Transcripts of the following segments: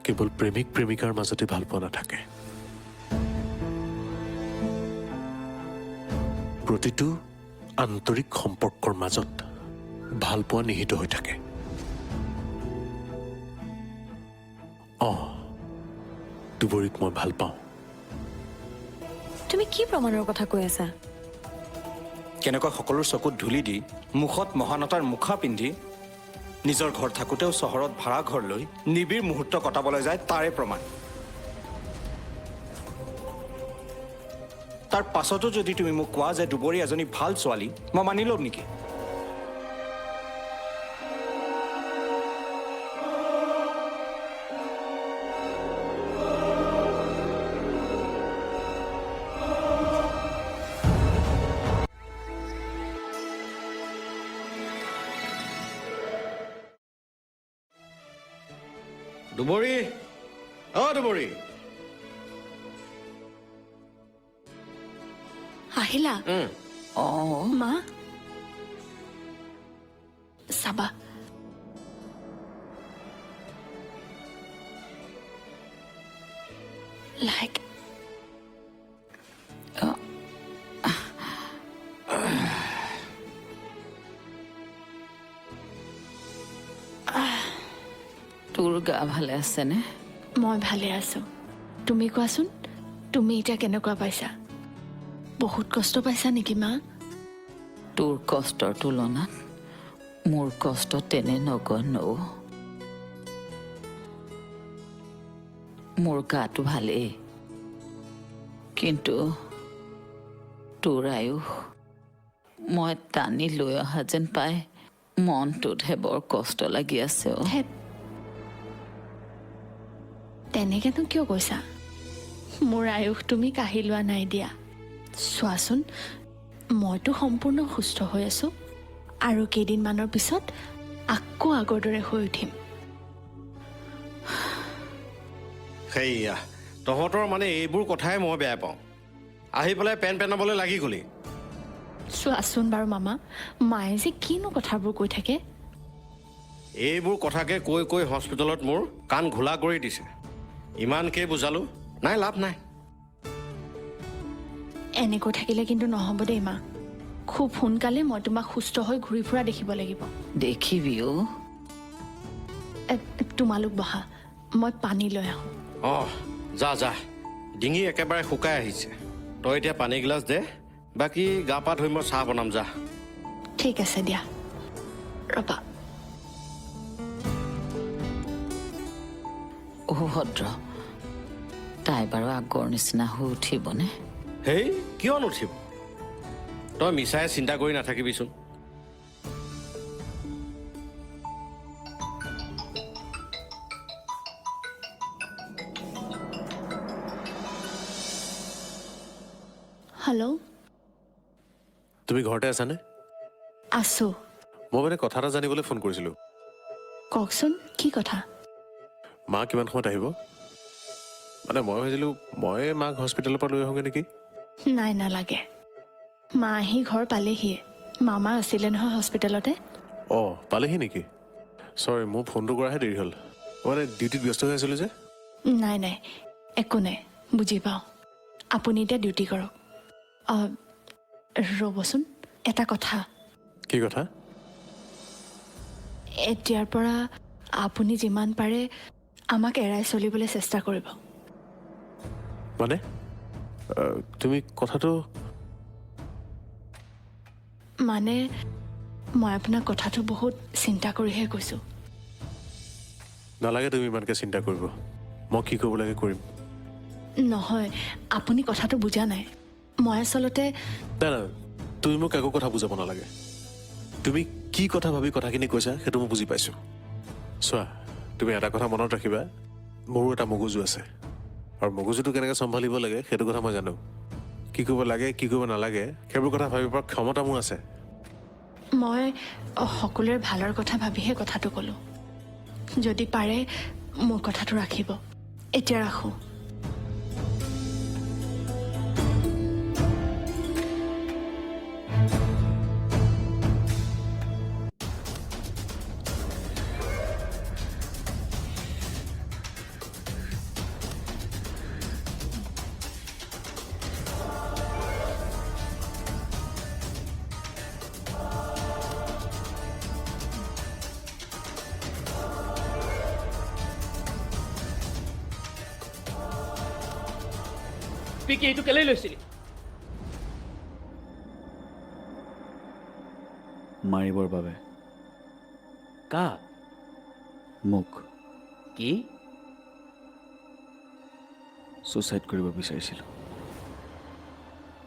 কেৱল প্ৰেমিক প্ৰেমিকাৰ মাজতে ভালপোৱা নাথাকে প্ৰতিটো আন্তৰিক সম্পৰ্কৰ মাজত ভালপোৱা নিহিত হৈ থাকে দুবৰীক মই ভাল পাওঁ তুমি কি প্ৰমাণৰ কথা কৈ আছা কেনেকৈ সকলো চকুত ধূলি দি মুখত মহানতাৰ মুখা পিন্ধি নিজৰ ঘৰ থাকোঁতেও চহৰত ভাড়া ঘৰ লৈ নিবিড় মুহূৰ্ত কটাবলৈ যায় তাৰে প্ৰমাণ তাৰ পাছতো যদি তুমি মোক কোৱা যে দুবৰী এজনী ভাল ছোৱালী মই মানি ল'ম নেকি দুবৰী দুবৰী আহিলা মা চাবা লাইক তোৰ গা ভালে আছেনে মই ভালে আছো তুমি কোৱাচোন তুমি এতিয়া কেনেকুৱা পাইছা বহুত কষ্ট পাইছা নেকি মা তোৰ কষ্টৰ তুলনাত মোৰ কষ্ট তেনে নগণ্য মোৰ গাটো ভালেই কিন্তু তোৰ আয়ুস মই টানি লৈ অহা যেন পাই মনটোতহে বৰ কষ্ট লাগি আছে তেনেকেনো কিয় কৈছা মোৰ আয়ুস তুমি কাঢ়ি লোৱা নাই দিয়া চোৱাচোন মইতো সম্পূৰ্ণ সুস্থ হৈ আছো আৰু কেইদিনমানৰ পিছত আকৌ আগৰ দৰে হৈ উঠিম সেয়া তহঁতৰ মানে এইবোৰ কথাই মই বেয়া পাওঁ আহি পেলাই পেন পেনাবলৈ লাগি গ'লি চোৱাচোন বাৰু মামা মায়ে যে কিনো কথাবোৰ কৈ থাকে এইবোৰ কথাকে কৈ কৈ হস্পিটেলত মোৰ কাণ ঘোলা কৰি দিছে ইমানকৈ বুজালো নাই লাভ নাই এনেকৈ থাকিলে কিন্তু নহ'ব দেই মা খুব সোনকালে মই তোমাক সুস্থ হৈ ঘূৰি ফুৰা দেখিব লাগিব দেখিবি তোমালোক বহা মই পানী লৈ আহোঁ যা যা ডিঙি একেবাৰে শুকাই আহিছে তই এতিয়া পানী গিলাচ দে বাকী গা পা ধুই মই চাহ বনাম যা ঠিক আছে দিয়া ৰবা ভদ্ৰ তাই বাৰু আগৰ নিচিনা হৈ উঠিবনে হেই কিয় নুঠিব তই মিছাই চিন্তা কৰি নাথাকিবিচোন হেল্ল' তুমি ঘৰতে আছানে আছো মই মানে কথা এটা জানিবলৈ ফোন কৰিছিলোঁ কওকচোন কি কথা মা কিমান সময়ত আহিব মানে মই ভাবিছিলোঁ মই মাক হস্পিটেলৰ পৰা লৈ আহোঁগৈ নেকি নাই নালাগে মা আহি ঘৰ পালেহিয়ে মামা আছিলে নহয় হস্পিটেলতে পালেহি নেকি চৰি মোৰ ফোনটো কৰাহে দেৰি হ'ল মানে ডিউটিত ব্যস্ত হৈ আছিলোঁ যে নাই নাই একো নাই বুজি পাওঁ আপুনি এতিয়া ডিউটি কৰক ৰ'বচোন এটা কথা কি কথা এতিয়াৰ পৰা আপুনি যিমান পাৰে আমাক এৰাই চলিবলৈ চেষ্টা কৰিব মানে তুমি কথাটো মানে মই আপোনাক কথাটো বহুত চিন্তা কৰিহে কৈছোঁ নালাগে তুমি ইমানকৈ চিন্তা কৰিব মই কি কৰিব লাগে কৰিম নহয় আপুনি কথাটো বুজা নাই মই আচলতে নাই তুমি মোক একো কথা বুজাব নালাগে তুমি কি কথা ভাবি কথাখিনি কৈছা সেইটো মই বুজি পাইছোঁ চোৱা তুমি এটা কথা মনত ৰাখিবা মোৰো এটা মগজু আছে আৰু মগজুটো কেনেকৈ চম্ভালিব লাগে সেইটো কথা মই জানো কি কৰিব লাগে কি কৰিব নালাগে সেইবোৰ কথা ভাবিব পৰা ক্ষমতা মোৰ আছে মই সকলোৰে ভালৰ কথা ভাবিহে কথাটো ক'লোঁ যদি পাৰে মোৰ কথাটো ৰাখিব এতিয়া ৰাখোঁ কি এইটো কেলেই লৈছিলি? মাৰিবৰ বাবে কাক? মোক কি? ছুচাইড কৰিব বিচাৰিছিলোঁ।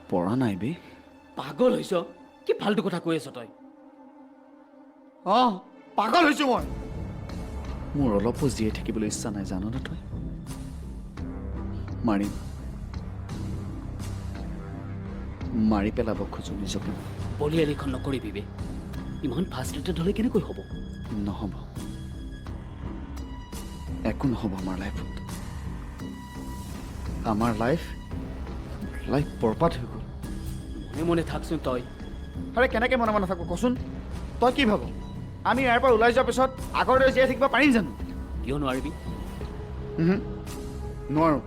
পৰা নাই বে। পাগল হৈছ? কি ফাল্টু কথা কৈ আছ তই? পাগল হৈছো মই। মোৰ অলপো জীয়াই থাকিবলৈ ইচ্ছা নাই, জাননে তই? মাৰিম, মাৰি পেলাব খোজো নিজকে। বলিয়ালিখন নকৰিবি বে। ইমান ফাষ্ট্ৰেটেড হ'লে কেনেকৈ হ'ব? নহ'ব, একো নহ'ব আমাৰ লাইফত। আমাৰ লাইফ বৰবাদ হৈ গ'ল। মনে মনে থাকচোন তই। আৰে কেনেকৈ মনে মনে থাকোঁ কচোন? তই কি ভাব আমি ইয়াৰ পৰা ওলাই যোৱাৰ পিছত আগৰ দৰে জীয়াই থাকিব পাৰিম জানো? কিয় নোৱাৰিবি? নোৱাৰোঁ,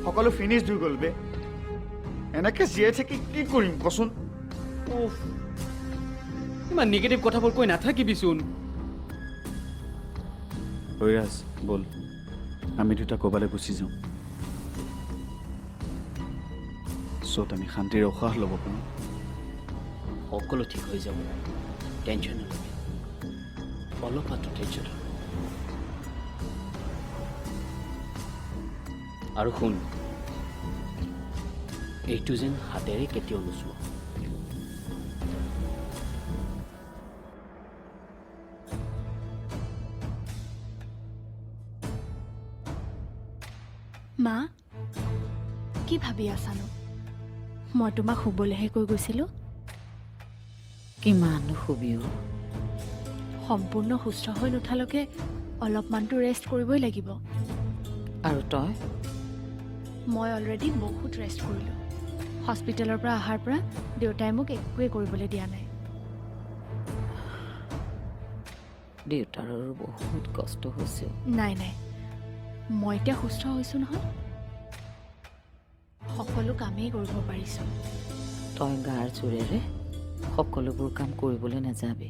সকলো ফিনিছ হৈ গ'ল বে। এনেকৈ জীয়াই থাকি কি কৰিম কচোন? উফ, ইমান নিগেটিভ কথাবোৰ কৈ নাথাকিবিচোন। ঐৰাজ ব'ল, আমি দুটা ক'ৰবালৈ গুচি যাওঁ, য'ত আমি শান্তিৰে উশাহ ল'ব পাৰোঁ। সকলো ঠিক হৈ যাব, টেনশ্যন নল'বি। অলপ মাত্ৰ টেনশ্যন। আৰু শুন, এইটো যেন হাতেৰে কেতিয়াও নোচোৱা। মা, কি ভাবি আছানো? মই তোমাক শুবলৈহে কৈ গৈছিলোঁ। কিমাননো শুবিও? সম্পূৰ্ণ সুস্থ হৈ নুঠালৈকে অলপমানতো ৰেষ্ট কৰিবই লাগিব। আৰু তই? মই অলৰেডি বহুত ৰেষ্ট কৰিলোঁ। হস্পিটেলৰ পৰা অহাৰ পৰা দেউতাই মোক একোৱেই কৰিবলৈ দিয়া নাই। দেউতাৰো বহুত কষ্ট হৈছে। নাই, মই এতিয়া সুস্থ হৈছোঁ নহয়, সকলো কামেই কৰিব পাৰিছোঁ। তই গাৰ জোৰেৰে সকলোবোৰ কাম কৰিবলৈ নাযাবি।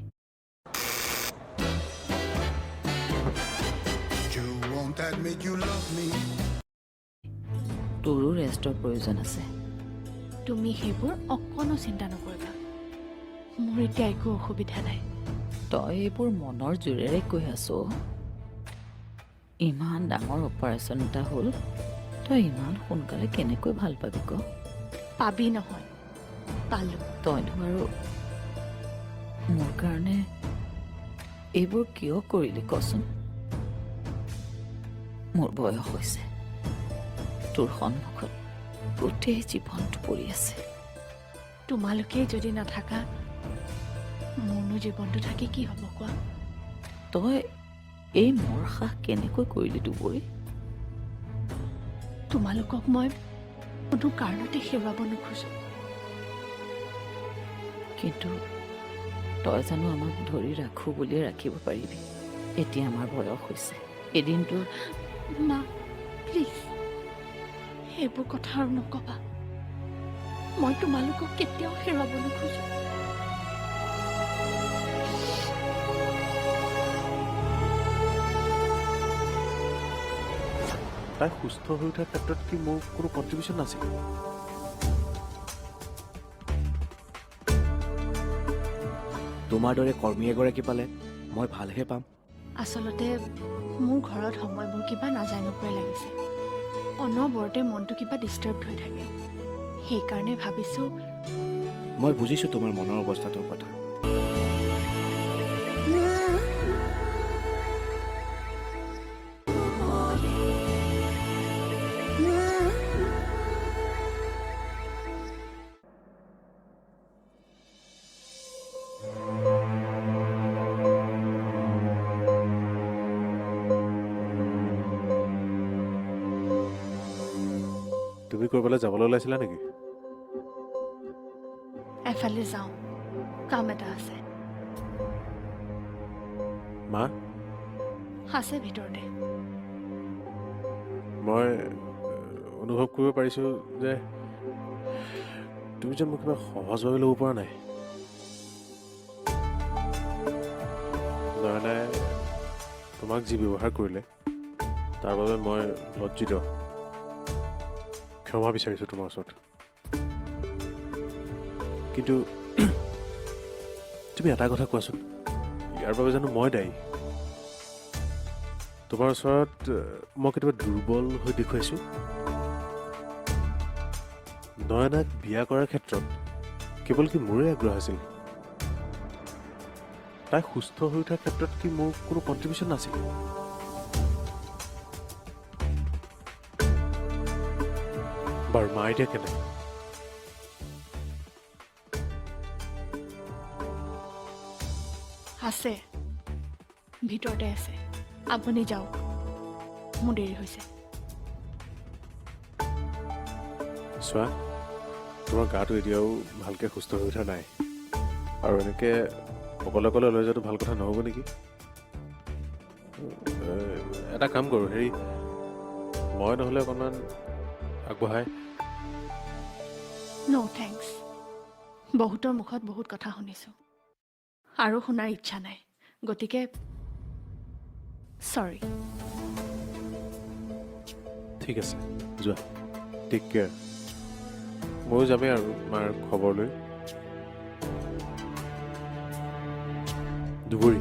তোৰো ৰেষ্টৰ প্ৰয়োজন আছে। তুমি সেইবোৰ অকণো চিন্তা নকৰিবা, মোৰ এতিয়া একো অসুবিধা নাই। তই এইবোৰ মনৰ জোৰেৰে কৈ আছ। ইমান ডাঙৰ অপাৰেশ্যন এটা হ'ল, তই ইমান সোনকালে কেনেকৈ ভাল পাবি ক? পাবি নহয়, পালোঁ। তইনো আৰু মোৰ কাৰণে এইবোৰ কিয় কৰিলি কচোন? মোৰ বয়স হৈছে, তোৰ সন্মুখত গোটেই জীৱনটো পৰি আছে। তোমালোকেই যদি নাথাকা, মোৰনো জীৱনটো থাকি কি হ'ব কোৱা? তই এই মোৰ সাহ কেনেকৈ কৰিলি দুবৰি? তোমালোকক মই কোনো কাৰণতে হেৰুৱাব নোখোজোঁ। কিন্তু তই জানো আমাক ধৰি ৰাখোঁ বুলিয়ে ৰাখিব পাৰিবি? এতিয়া আমাৰ বয়স হৈছে, এদিনটো মা প্লিজ, সেইবোৰ কথা আৰু নক'বা। মই তোমালোকক কেতিয়াও হেৰুৱাব নোখোজোঁ। তাই সুস্থ হৈ উঠাৰ ক্ষেত্ৰত কি মোৰ কোনো কণ্ট্ৰিবিউশ্যন নাছিল? তোমাৰ দৰে কৰ্মী এগৰাকী পালে মই ভালহে পাম। আচলতে মোৰ ঘৰত সময়বোৰ কিবা নাজানোপৰাই লাগিছে। অনবৰতে মনটো কিবা ডিষ্টাৰ্ব হৈ থাকে। সেইকাৰণে ভাবিছোঁ মই বুজিছোঁ তোমাৰ মনৰ অৱস্থাটোৰ কথা। তুমি ক'ৰবালৈ যাবলৈ ওলাইছিলা নেকি? এফালে যাওঁ, কাম এটা আছে। মা, আছে ভিতৰতে। মই অনুভৱ কৰিব পাৰিছোঁ যে তুমি যে মোক কিবা সহজভাৱে ল'ব পৰা নাই। নয়নে তোমাক যি ব্যৱহাৰ কৰিলে তাৰ বাবে মই লজ্জিত, ক্ষমা বিচাৰিছোঁ তোমাৰ ওচৰত কিন্তু তুমি এটা কথা কোৱাচোন ইয়াৰ বাবে জানো মই দায়ী তোমাৰ ওচৰত মই কেতিয়াবা দুৰ্বল হৈ দেখুৱাইছোঁ নয়নাক বিয়া কৰাৰ ক্ষেত্ৰত কেৱল কি মোৰে আগ্ৰহ আছিল তাই সুস্থ হৈ উঠাৰ ক্ষেত্ৰত কি মোৰ কোনো কণ্ট্ৰিবিউশ্যন নাছিল বাৰু মা এতিয়া কেনে আছে ভিতৰতে আছে আপুনি যাওক মোৰ দেৰি হৈছে চোৱা তোমাৰ গাটো এতিয়াও ভালকৈ সুস্থ হৈ উঠা নাই আৰু এনেকৈ অকলে অকলে লৈ যোৱাটো ভাল কথা নহ'ব নেকি এটা কাম কৰোঁ হেৰি মই নহ'লে অকণমান আগবঢ়াই ন' থেংকছ বহুতৰ মুখত বহুত কথা শুনিছোঁ আৰু শুনাৰ ইচ্ছা নাই গতিকে চৰি ঠিক আছে যোৱা টেক কেয়াৰ ময়ো যামেই আৰু মাৰ খবৰ লৈ দুবৰী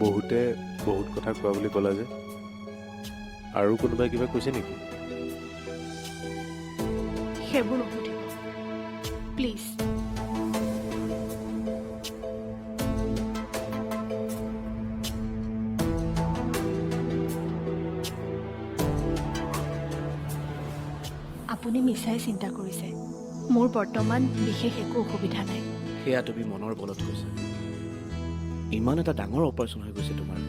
বহুতে বহুত কথা কোৱা বুলি ক'লা যে আৰু কোনোবাই কিবা কৈছে নেকি সেইবোৰ নুসুধিব প্লিজ আপুনি মিছাই চিন্তা কৰিছে মোৰ বৰ্তমান বিশেষ একো অসুবিধা নাই সেয়া তুমি মনৰ বলত কৈছা ইমান এটা ডাঙৰ অপাৰেশ্যন হৈ গৈছে তোমাৰ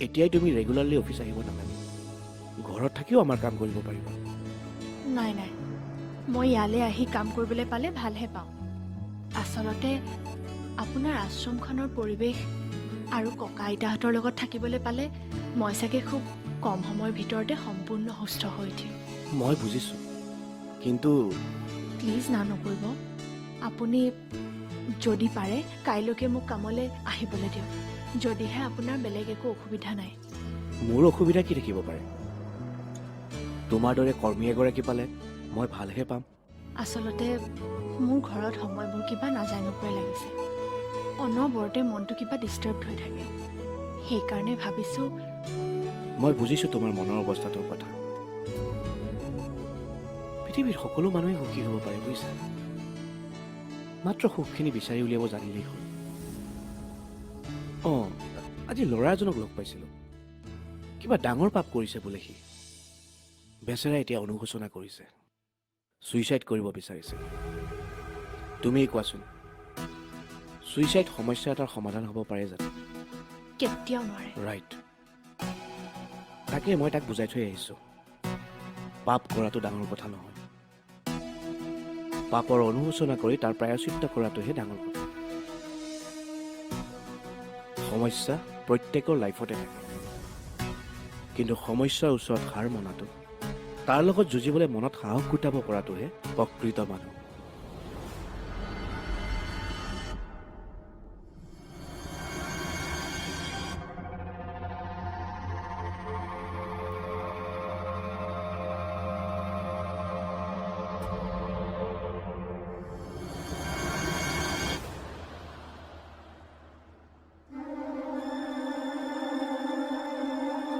এতিয়াই তুমি ৰেগুলাৰলি অফিচ আহিব নালাগে ঘৰত থাকিও আমাৰ কাম কৰিব পাৰিবা নাই নাই মই ইয়ালৈ আহি কাম কৰিবলৈ পালে ভালহে পাওঁ আচলতে আপোনাৰ আশ্ৰমখনৰ পৰিৱেশ আৰু ককা আইতাহঁতৰ লগত থাকিবলৈ পালে মই চাগে খুব কম সময়ৰ ভিতৰতে সম্পূৰ্ণ সুস্থ হৈ উঠিম মই বুজিছোঁ কিন্তু প্লিজ না নকৰিব আপুনি যদি পাৰে কাইলৈকে মোক কামলৈ আহিবলৈ দিয়ক যদিহে আপোনাৰ বেলেগ একো অসুবিধা নাই মোৰ অসুবিধা কি থাকিব পাৰে তোমাৰ দৰে কৰ্মী এগৰাকী পালে মই ভালহে পাম আচলতে মোৰ ঘৰত সময়বোৰ কিবা নাজানোকৈ লাগিছে অনবৰতে মনটো কিবা ডিষ্টাৰ্ব হৈ থাকে সেইকাৰণে ভাবিছোঁ মই বুজিছোঁ তোমাৰ মনৰ অৱস্থাটোৰ কথা পৃথিৱীৰ সকলো মানুহে সুখী হ'ব পাৰে বুজিছা মাত্ৰ সুখখিনি বিচাৰি উলিয়াব জানিলেই হ'ল অঁ আজি ল'ৰা এজনক লগ পাইছিলোঁ কিবা ডাঙৰ পাপ কৰিছে বোলে সি বেচেৰা এতিয়া অনুশোচনা কৰিছে ছুইচাইড কৰিব বিচাৰিছে তুমিয়ে কোৱাচোন ছুইচাইড সমস্যা এটাৰ সমাধান হ'ব পাৰে জানো কেতিয়াও নোৱাৰে ৰাইট তাকে মই তাক বুজাই থৈ আহিছোঁ পাপ কৰাটো ডাঙৰ কথা নহয় পাপৰ অনুশোচনা কৰি তাৰ প্ৰায়শ্চিত্ত কৰাটোহে ডাঙৰ কথা সমস্যা প্ৰত্যেকৰ লাইফতে থাকে কিন্তু সমস্যাৰ ওচৰত হাৰ মনাটো তাৰ লগত যুঁজিবলৈ মনত সাহস গোটাব পৰাটোহে প্ৰকৃত মানুহ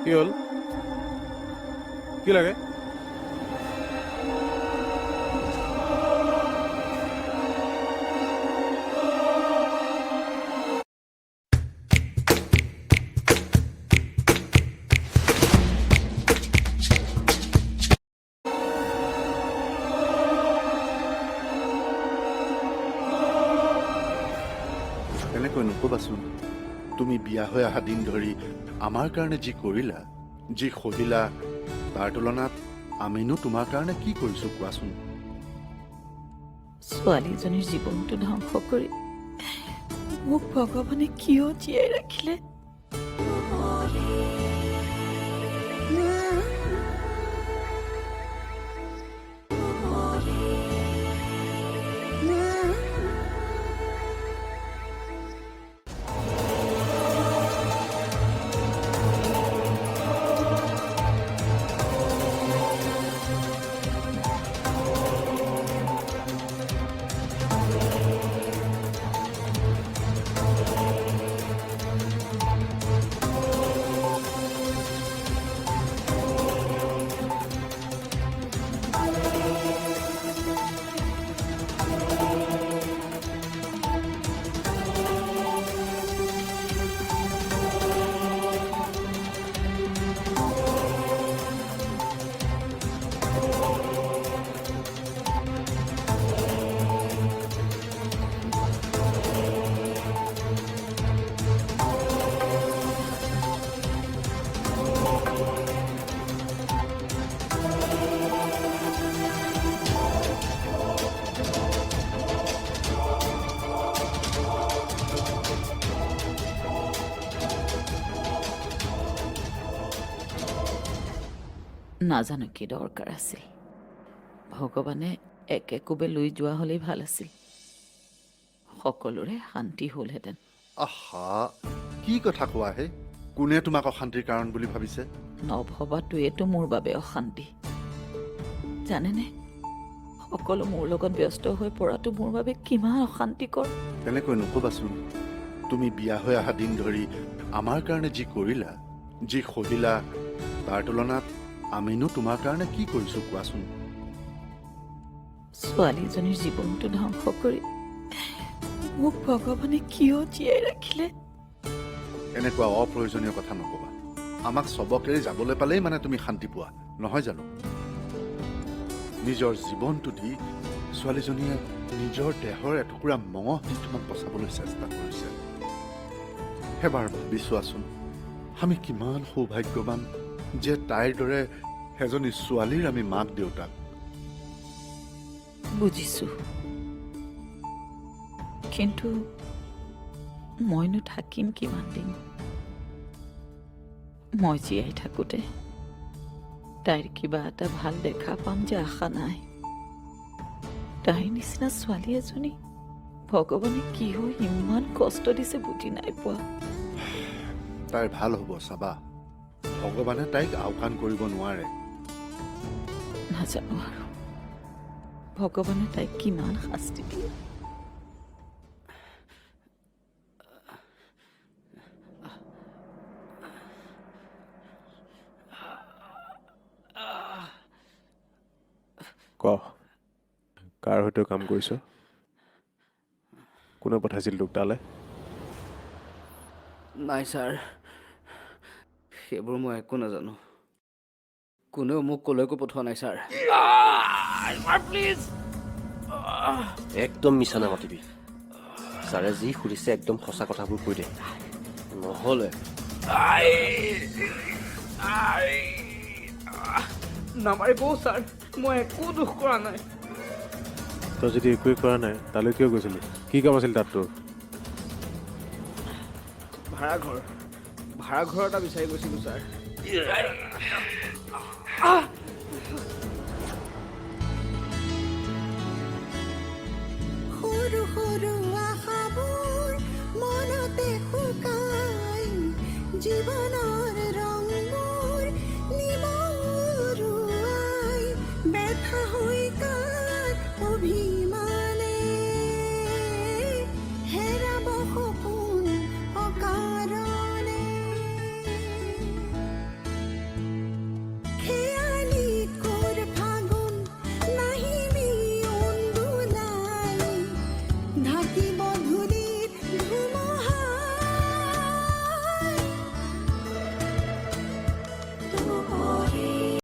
কি হ'ল কি লাগে কেনেকৈ নক'বাচোন তুমি বিয়া হৈ অহা দিন ধৰি আমাৰ কাৰণে যি কৰিলা যি সহিলা তাৰ তুলনাত আমিনো তোমাৰ কাৰণে কি কৰিছোঁ কোৱাচোন ছোৱালীজনীৰ জীৱনটো ধ্বংস কৰি মোক ভগৱানে কিয় জীয়াই ৰাখিলে নাজানো কি দৰকাৰ আছিল। ভগৱানে একে কোবে লৈ যোৱা হ'লেই ভাল আছিল। সকলোৰে শান্তি হ'লহেঁতেন। আহা কি কথা কোৱা হে? কোনে তোমাক অশান্তিৰ কাৰণ বুলি ভাবিছে? নভবাটোৱেতো মোৰ বাবে অশান্তি। জানেনে, সকলো মোৰ লগত ব্যস্ত হৈ পৰাটো মোৰ বাবে কিমান অশান্তিকৰ। তেনেকৈ নক'বাচোন। তুমি বিয়া হৈ অহা দিন ধৰি আমাৰ কাৰণে যি কৰিলা, যি সহিলা, তাৰ তুলনাত আমিনো তোমাৰ কাৰণে কি কৰিছো কোৱাচোন? ছোৱালীজনীৰ জীৱনটো ধ্বংস কৰি মোক ভগৱানে কিয় জীয়াই ৰাখিলে? এনেকুৱা অপ্ৰয়োজনীয় কথা নক'বা। আমাক চবকে যাবলৈ পালেই মানে তুমি শান্তি পোৱা, নহয় জানো? নিজৰ জীৱনটো দি ছোৱালীজনীয়ে নিজৰ দেহৰ এটুকুৰা মঙহ দি তোমাক বচাবলৈ চেষ্টা কৰিছে। এবাৰ ভাবি চোৱাচোন, আমি কিমান সৌভাগ্যৱান যে তাইৰ দৰে এজনী ছোৱালীৰ আমি মাক দেউতাক। বুজিছো, কিন্তু মইনো থাকিম কিমান দিন? মই জীয়াই থাকোঁতে তাইৰ কিবা এটা ভাল দেখা পাম যে আশা নাই। তাইৰ নিচিনা ছোৱালী এজনী ভগৱানে কিয় ইমান কষ্ট দিছে বুজি নাই পোৱা। তাইৰ ভাল হ'ব চাবা। ভগৱানে তাইক আওকাণ কৰিব নোৱাৰে। নাজানো আৰু ভগৱানে তাইক কিমান শাস্তি দিয়ে। ক, কাৰ সৈতে কাম কৰিছ? কোনে পঠাইছিল তোক তালৈ? নাই ছাৰ, সেইবোৰ মই একো নাজানো। কোনেও মোক কলৈকো পঠোৱা নাই ছাৰ। একদম মিছা নামাতিবি। ছাৰে যি সুধিছে একদম সঁচা কথাবোৰ কৈ দে, নহ'লে নামাৰিব ছাৰ, মই একো দুখ কৰা নাই। তই যদি একোৱেই কৰা নাই তালৈ কিয় গৈছিলি? কি কাম আছিল তাত তোৰ? ভাড়াঘৰ এটা বিচাৰি গৈছিলোঁ ছাৰ।